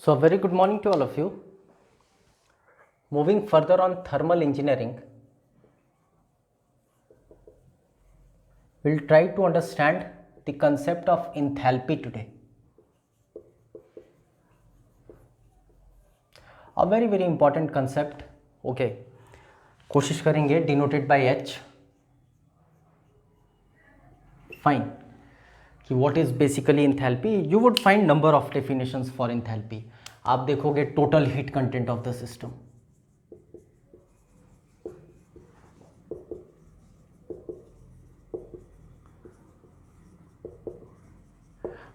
So, a very good morning to all of you. Moving further on thermal engineering, we'll try to understand the concept of enthalpy today. A very important concept. Okay, कोशिश करेंगे denoted by H. Fine. कि what is basically enthalpy? You would find number of definitions for enthalpy. आप देखोगे total heat content of the system.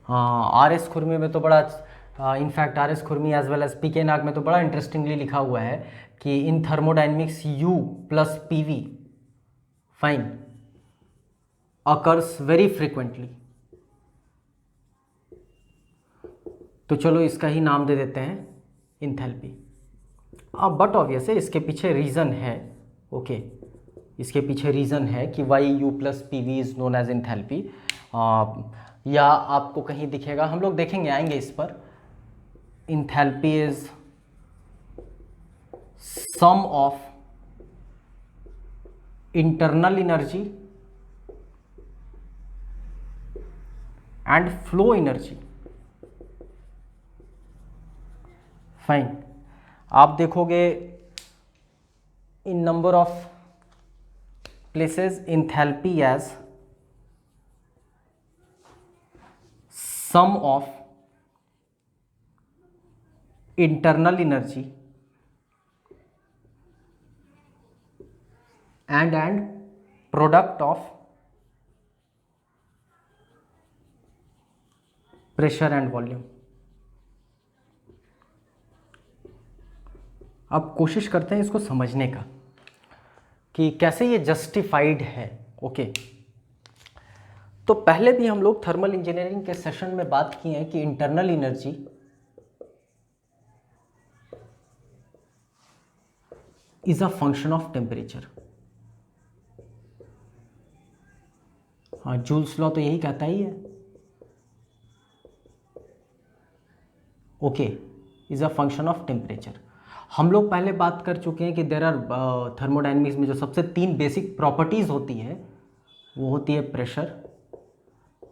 R S खुरमी में तो बड़ा in fact R S खुरमी एज वेल एज पी के नाग में तो बड़ा इंटरेस्टिंगली लिखा हुआ है कि in thermodynamics U plus P V fine occurs very frequently. तो चलो इसका ही नाम दे देते हैं इंथैल्पी. बट ऑब्वियस है इसके पीछे रीज़न है. ओके इसके पीछे रीज़न है कि why U plus P V is known as enthalpy. या आपको कहीं दिखेगा, हम लोग देखेंगे, आएंगे इस पर. Enthalpy is sum of internal energy and flow energy. Fine. आप देखोगे in number of places enthalpy as sum of internal energy and product of pressure and volume. अब कोशिश करते हैं इसको समझने का कि कैसे ये जस्टिफाइड है. ओके तो पहले भी हम लोग थर्मल इंजीनियरिंग के सेशन में बात किए हैं कि internal energy is a function of temperature. हाँ, जूल्स लॉ तो यही कहता ही है. Okay is a function of temperature. हम लोग पहले बात कर चुके हैं कि देयर आर थर्मोडायनेमिक्स में जो सबसे 3 बेसिक प्रॉपर्टीज होती है वो होती है प्रेशर,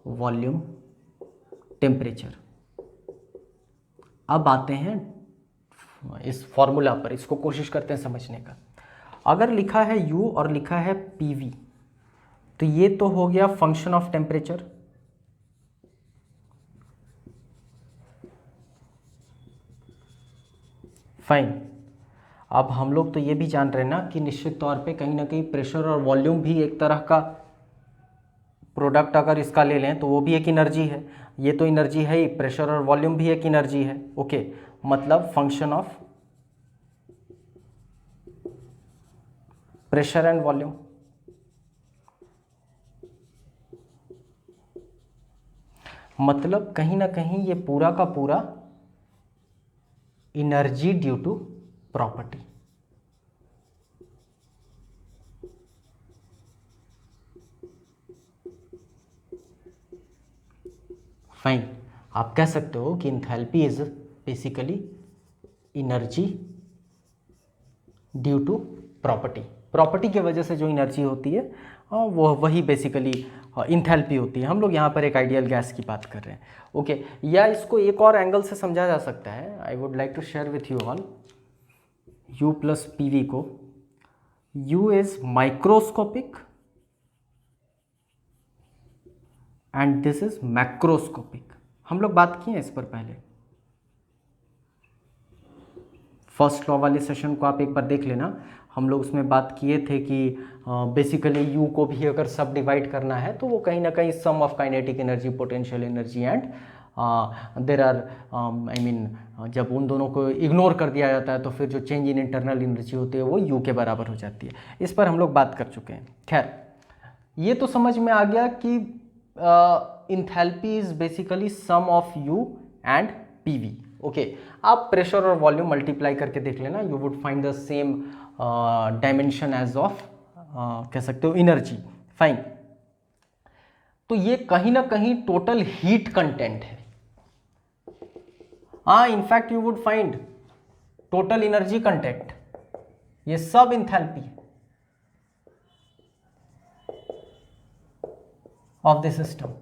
वॉल्यूम, टेम्परेचर. अब आते हैं इस फॉर्मूला पर, इसको कोशिश करते हैं समझने का. अगर लिखा है U और लिखा है PV तो ये तो हो गया फंक्शन ऑफ टेम्परेचर. फाइन. अब हम लोग तो ये भी जान रहे हैं ना कि निश्चित तौर पे कहीं ना कहीं प्रेशर और वॉल्यूम भी एक तरह का प्रोडक्ट अगर इसका ले लें तो वो भी एक एनर्जी है. ये तो एनर्जी है ही, प्रेशर और वॉल्यूम भी एक एनर्जी है. ओके मतलब function of pressure and volume. मतलब कहीं ना कहीं ये पूरा का पूरा energy due to property. Fine. आप कह सकते हो कि enthalpy is basically energy due to property. Property की वजह से जो एनर्जी होती है वो वही बेसिकली इंथैल्पी होती है. हम लोग यहाँ पर एक आइडियल गैस की बात कर रहे हैं. ओके या इसको एक और एंगल से समझा जा सकता है. I would like to share with you all U plus P V को. U is microscopic and this is macroscopic. हम लोग बात किए हैं इस पर पहले. फर्स्ट लॉ वाले सेशन को आप एक बार देख लेना. हम लोग उसमें बात किए थे कि बेसिकली यू को भी अगर सब डिवाइड करना है तो वो कहीं ना कहीं sum of kinetic energy, potential energy and there are I mean जब उन दोनों को इग्नोर कर दिया जाता है तो फिर जो चेंज इन इंटरनल एनर्जी होती है वो यू के बराबर हो जाती है. इस पर हम लोग बात कर चुके हैं. खैर ये तो समझ में आ गया कि enthalpy is basically sum of U and P V. Okay आप प्रेशर और वॉल्यूम मल्टीप्लाई करके देख लेना, you would find the same dimension as of कह सकते हो एनर्जी. फाइन. तो ये कहीं ना कहीं टोटल हीट कंटेंट है. हाँ, in fact you would find total energy content, ये सब इंथैल्पी है ऑफ द सिस्टम।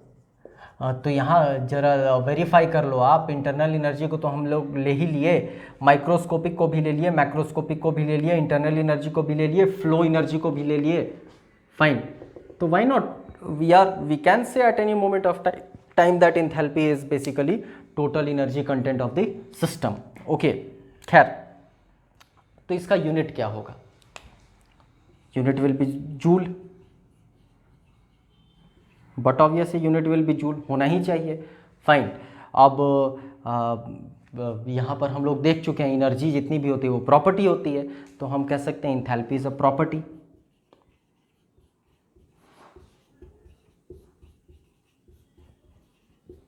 तो यहाँ जरा वेरीफाई कर लो आप, इंटरनल एनर्जी को तो हम लोग ले ही लिए, माइक्रोस्कोपिक को भी ले लिए, मैक्रोस्कोपिक को भी ले लिए, इंटरनल एनर्जी को भी ले लिए, फ्लो एनर्जी को भी ले लिए, फाइन। तो why not, we can say at any moment of time that enthalpy is basically total energy content of the system. Okay, खैर, तो इसका यूनिट क्या होगा? Unit will be joule, but obviously unit will be joule, होना ही चाहिए, fine. अब यहाँ पर हम लोग देख चुके हैं एनर्जी जितनी भी होती है वो प्रॉपर्टी होती है, तो हम कह सकते हैं enthalpy is a property.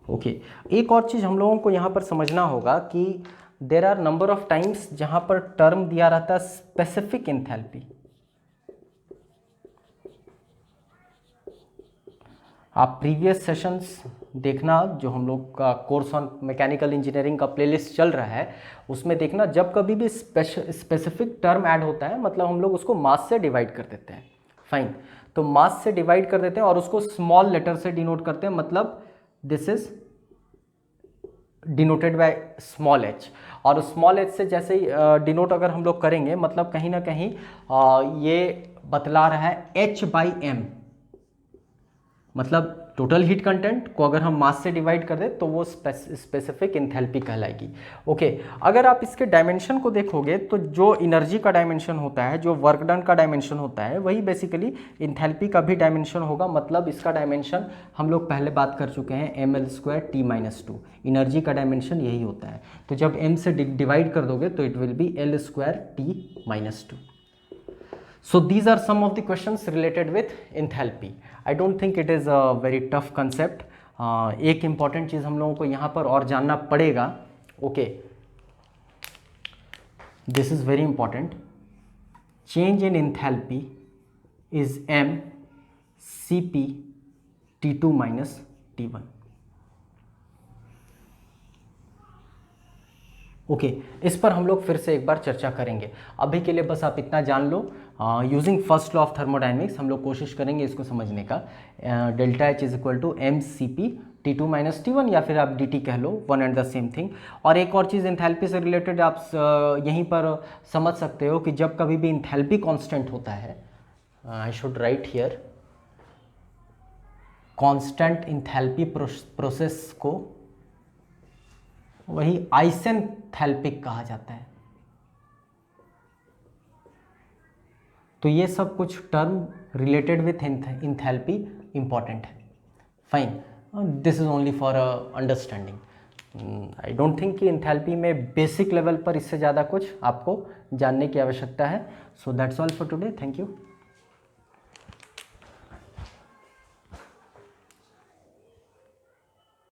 Okay, एक और चीज़ हम लोगों को यहाँ पर समझना होगा कि there are number of times जहाँ पर टर्म दिया रहता है स्पेसिफिक एंथैल्पी। आप प्रीवियस सेशंस देखना, जो हम लोग का कोर्स ऑन मैकेनिकल इंजीनियरिंग का प्लेलिस्ट चल रहा है, उसमें देखना जब कभी भी स्पेसिफिक टर्म ऐड होता है, मतलब हम लोग उसको मास से डिवाइड कर देते हैं, फाइन। तो मास से डिवाइड कर देते हैं और उसको स्मॉल लेटर से डिनोट करते हैं, मतलब this is denoted by small H. और स्मॉल एच से जैसे ही डिनोट अगर हम लोग करेंगे, मतलब कहीं ना कहीं ये बतला रहा है H/m, मतलब टोटल हीट कंटेंट को अगर हम मास से डिवाइड कर दें तो वो स्पेसिफिक एंथैल्पी कहलाएगी। ओके, अगर आप इसके डायमेंशन को देखोगे तो जो एनर्जी का डायमेंशन होता है, जो वर्क डन का डायमेंशन होता है, वही बेसिकली एंथैल्पी का भी डायमेंशन होगा। मतलब इसका डायमेंशन हम लोग पहले बात कर चुके हैं, ml² T-2, एनर्जी का डायमेंशन यही होता है। तो जब m से डिवाइड कर दोगे तो it will be L² T-2। So these are some of the questions related with enthalpy. I don't think it is a very tough concept. एक important चीज़ हम लोगों को यहाँ पर और जानना पड़ेगा, okay, this is very important. Change in enthalpy is m Cp T2 minus T1. Okay, इस पर हम लोग फिर से एक बार चर्चा करेंगे। अभी के लिए बस आप इतना जान लो, using first law of thermodynamics हम लोग कोशिश करेंगे इसको समझने का। Delta H is equal to mCp T2 minus T1, या फिर आप dt कह लो, one and the same thing. और एक और चीज़ एंथैल्पी से रिलेटेड आप यहीं पर समझ सकते हो कि जब कभी भी एंथैल्पी कांस्टेंट होता है, I should write here, constant enthalpy process को वही आइसेंथैल्पिक कहा जाता है। तो ये सब कुछ term related with enthalpy important है, fine. This is only for understanding. I don't think कि एंथैल्पी में बेसिक लेवल पर इससे ज़्यादा कुछ आपको जानने की आवश्यकता है। So that's all for today, thank you.